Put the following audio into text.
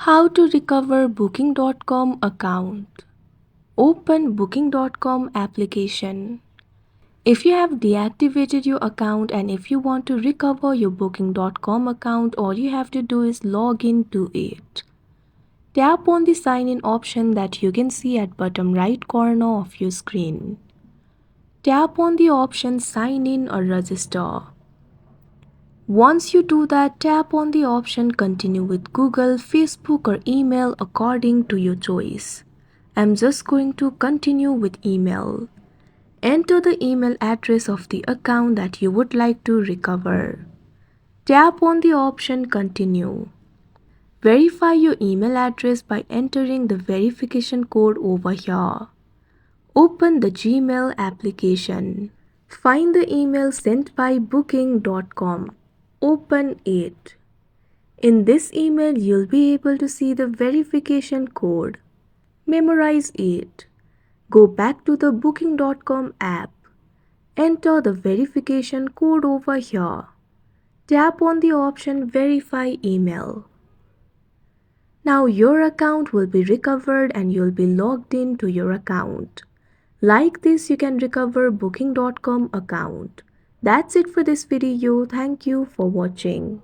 How to recover Booking.com account. Open Booking.com application. If you have deactivated your account and if you want to recover your Booking.com account, all you have to do is log in to it. Tap on the sign in option that you can see at bottom right corner of your screen. Tap on the option sign in or register. Once you do that, tap on the option continue with Google, Facebook or email according to your choice. I'm just going to continue with email. Enter the email address of the account that you would like to recover. Tap on the option continue. Verify your email address by entering the verification code over here. Open the Gmail application. Find the email sent by booking.com. Open it. In this email, you'll be able to see the verification code. Memorize it. Go back to the booking.com app. Enter the verification code over here. Tap on the option Verify Email. Now your account will be recovered and you'll be logged in to your account. Like this, you can recover Booking.com account. That's it for this video. Thank you for watching.